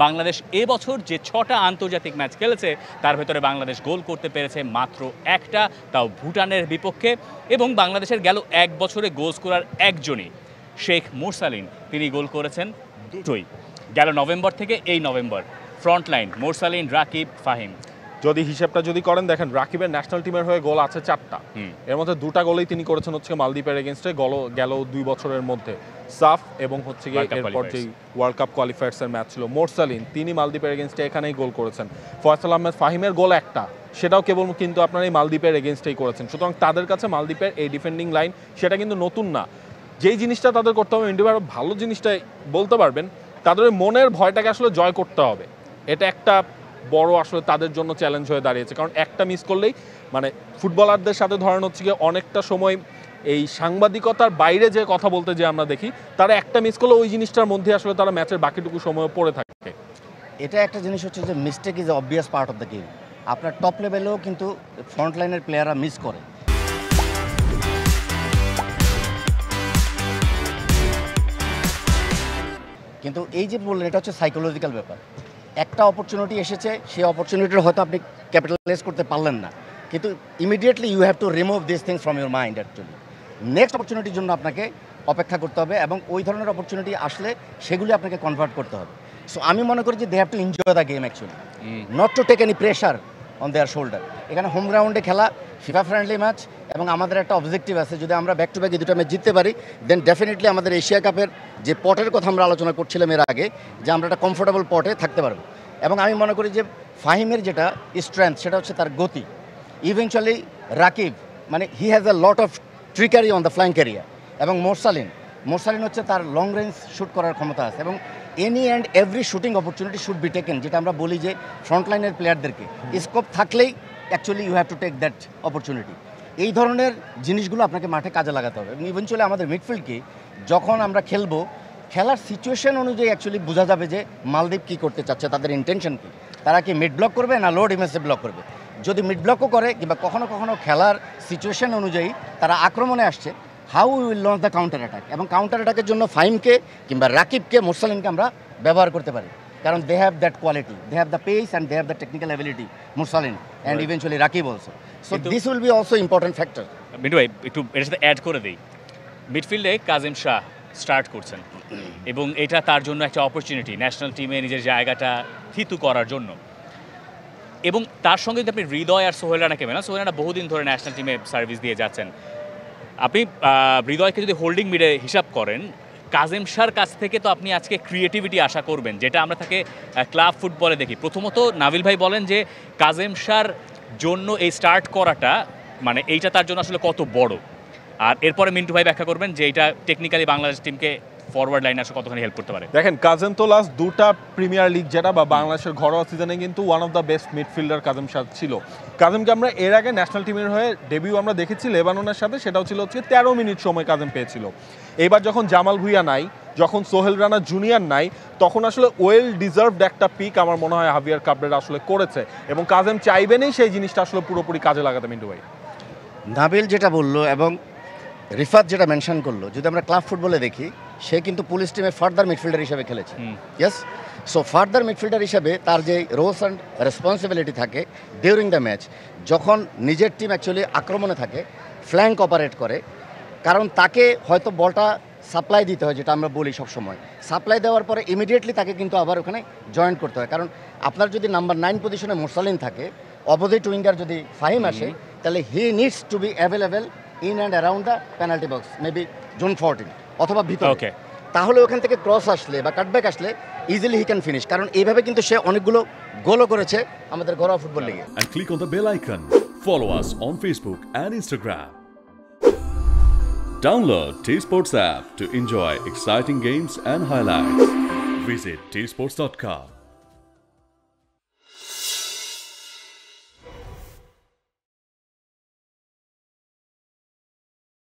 বাংলাদেশ এবছর যে 6টা আন্তর্জাতিক ম্যাচ খেলেছে তার ভেতরে বাংলাদেশ গোল করতে পেরেছে মাত্র একটা, তাও ভুটানের বিপক্ষে। এবং বাংলাদেশের গেল এক বছরে গোল স্কোরার একজনই, শেখ মোরসালিন, তিনি গোল করেছেন দুটোই গেল নভেম্বর থেকে এই নভেম্বর। ফ্রন্টলাইন মোরসালিন, রাকিব, ফাহিম। যদি হিসেবটা যদি করেন, দেখেন রাকিবের ন্যাশনাল টিমের হয়ে গোল আছে 4টা, এর মধ্যে 2টা গোলই তিনি করেছেন হচ্ছে মালদ্বীপের এগেনস্টে গেল 2 বছরের মধ্যে, সাফ এবং হচ্ছে গিয়ে এরপর যেই ওয়ার্ল্ড কাপ কোয়ালিফায়ার্সের ম্যাচ ছিল মোরসালিন, তিনি মালদ্বীপের এগেনস্টে এখানেই গোল করেছেন। ফয়সাল আহমেদ ফাহিমের গোল একটা, সেটাও কেবল কিন্তু আপনার এই মালদ্বীপের এগেনস্টেই করেছেন। সুতরাং তাদের কাছে মালদ্বীপের এই ডিফেন্ডিং লাইন সেটা কিন্তু নতুন না। যেই জিনিসটা তাদের করতে হবে, ইন্ডিয়া আরও ভালো জিনিসটা বলতে পারবেন, তাদের মনের ভয়টাকে আসলে জয় করতে হবে। এটা একটা বড় আসলে তাদের জন্য চ্যালেঞ্জ হয়ে দাঁড়িয়েছে, কারণ একটা মিস করলেই মানে ফুটবলারদের সাথে ধরেন হচ্ছে গিয়ে অনেকটা সময় এই সাংবাদিকতার বাইরে যে কথা বলতে যে আমরা দেখি, তারা একটা মিস করলে ওই জিনিসটার মধ্যে আসলে তারা ম্যাচের বাকিটুকু সময় পড়ে থাকে। এটা একটা জিনিস হচ্ছে যে mistake is obvious part of the game. আপনার টপ লেভেলেও কিন্তু ফ্রন্ট লাইনের প্লেয়াররা মিস করে। কিন্তু এই যে বললেন, এটা হচ্ছে সাইকোলজিক্যাল ব্যাপার। একটা অপরচুনিটি এসেছে, সেই অপরচুনিটির হয়তো আপনি ক্যাপিটালাইজ করতে পারলেন না, কিন্তু immediately you have to remove this things from your mind. Actually next অপরচুনিটির জন্য আপনাকে অপেক্ষা করতে হবে এবং ওই ধরনের অপরচুনিটি আসলে সেগুলি আপনাকে কনভার্ট করতে হবে। সো আমি মনে করি যে they have to enjoy the game actually, not to take any pressure on their shoulder. এখানে হোম গ্রাউন্ডে খেলা, ফিফা ফ্রেন্ডলি ম্যাচ, এবং আমাদের একটা অবজেক্টিভ আছে, যদি আমরা ব্যাক টু ব্যাক এই দুটো ম্যাচ জিততে পারি দেন ডেফিনেটলি আমাদের এশিয়া কাপের যে পটের কথা আমরা আলোচনা করছিলাম এর আগে, যে আমরা একটা কমফোর্টেবল পটে থাকতে পারবো। এবং আমি মনে করি যে ফাহিমের যেটা স্ট্রেংথ সেটা হচ্ছে তার গতি। ইভেনচুয়ালি রাকিব মানে he has a lot of trickery on the flank area. এবং মোরসালিন হচ্ছে তার লং রেঞ্জ শ্যুট করার ক্ষমতা আছে, এবং any and every shooting opportunity should be taken, যেটা আমরা বলি যে ফ্রন্টলাইনের প্লেয়ারদেরকে স্কোপ থাকলেই actually you have to take that opportunity. এই ধরনের জিনিসগুলো আপনাকে মাঠে কাজে লাগাতে হবে। এবং ইভেনচুয়ালি আমাদের মিডফিল্ডকে যখন আমরা খেলবো, খেলার সিচুয়েশন অনুযায়ী অ্যাকচুয়ালি বোঝা যাবে যে মালদ্বীপ কী করতে চাচ্ছে, তাদের ইন্টেনশন কী। তারা কি মিড ব্লক করবে না লো ডিফেন্সে ব্লক করবে। যদি মিড ব্লকও করে কিংবা কখনো কখনো খেলার সিচুয়েশন অনুযায়ী তারা আক্রমণে আসছে, how will launch the counter attack. এবং কাউন্টার অ্যাটাকের জন্য ফাহিমকে কিংবা রাকিবকে, মোরসালিনকে আমরা ব্যবহার করতে পারি, কারণ they have that quality, they have the pace and they have the technical ability, Morsalin and eventually Rakib also. So this will be also important factor. Mintu ভাই একটু এর সাথে অ্যাড করে দিই, মিডফিল্ডে কাজিম শাহ স্টার্ট করছেন এবং এটা তার জন্য একটা অপরচুনিটি ন্যাশনাল টিমে নিজের জায়গাটা থিতু করার জন্য। এবং তার সঙ্গে যদি আপনি হৃদয় আর সোহেল রানাকে মেলান, সোহেল রানা বহুদিন ধরে ন্যাশনাল টিমে সার্ভিস দিয়ে যাচ্ছেন, আপনি হৃদয়কে যদি হোল্ডিং মিডে হিসাব করেন, কাজিম শাহর কাছ থেকে তো আপনি আজকে ক্রিয়েটিভিটি আশা করবেন, যেটা আমরা তাকে ক্লাব ফুটবলে দেখি। প্রথমত নাবিল ভাই বলেন যে কাজিম শাহর জন্য এই স্টার্ট করাটা মানে এইটা তার জন্য আসলে কত বড়, আর এরপরে মিন্টু ভাই ব্যাখ্যা করবেন যে এটা টেকনিক্যালি বাংলাদেশ টিমকে ফরওয়ার্ড লাইনে আসলে কতখানি হেল্প করতে পারে। দেখেন কাজিম তো লাস্ট 2টা প্রিমিয়ার লিগ যেটা বা বাংলাদেশের ঘরোয়া সিজনে কিন্তু one of the best midfielder Kazim Shah ছিল। কাজিমকে আমরা এর আগে ন্যাশনাল টিমের হয়ে ডেবিউ আমরা দেখেছি লেবাননের সাথে, সেটাও ছিল হচ্ছে 13 মিনিট সময় কাজিম পেয়েছিল। এবার যখন জামাল ভুঁইয়া নাই, যখন সোহেল রানা জুনিয়র নাই, তখন আসলে ওয়েল ডিজার্ভড একটা পিক আমার মনে হয় হাভিয়ার কাবরেরা আসলে করেছে, এবং কাজিম চাইবেনই সেই জিনিসটা আসলে পুরোপুরি কাজে লাগাতে। মিন্টু ভাই, নাবিল যেটা বললো এবং রিফাত যেটা মেনশন করলো, যদি আমরা ক্লাব ফুটবলে দেখি, সে কিন্তু পুলিশ টিমে ফার্দার মিডফিল্ডার হিসেবে খেলেছে। ইয়েস, সো ফার্দার মিডফিল্ডার হিসেবে তার যে রোলস অ্যান্ড রেসপন্সিবিলিটি থাকে ডিউরিং দ্য ম্যাচ, যখন নিজের টিম অ্যাকচুয়ালি আক্রমণে থাকে, ফ্ল্যাঙ্ক অপারেট করে, কারণ তাকে হয়তো বলটা সাপ্লাই দিতে হয়, যেটা আমরা বলি সবসময়। সাপ্লাই দেওয়ার পরে ইমিডিয়েটলি তাকে কিন্তু আবার ওখানে জয়েন করতে হয়, কারণ আপনার যদি নাম্বার 9 পজিশনে মোরসালিন থাকে, অপোজিট উইঙ্গার যদি ফাহিম আসে, তাহলে হি needs to be available in and around the penalty box, maybe zone 14 অথবা ভিতরে। তাহলে ওখান থেকে ক্রস আসলে বা কাটব্যাক আসলে ইজিলি হি ক্যান ফিনিশ, কারণ এইভাবে কিন্তু সে অনেকগুলো গোলও করেছে আমাদের ঘরোয়া ফুটবল লিগে। And click on the bell icon. Follow us on Facebook and Instagram. Download T-Sports app to enjoy exciting games and highlights. Visit tsports.com.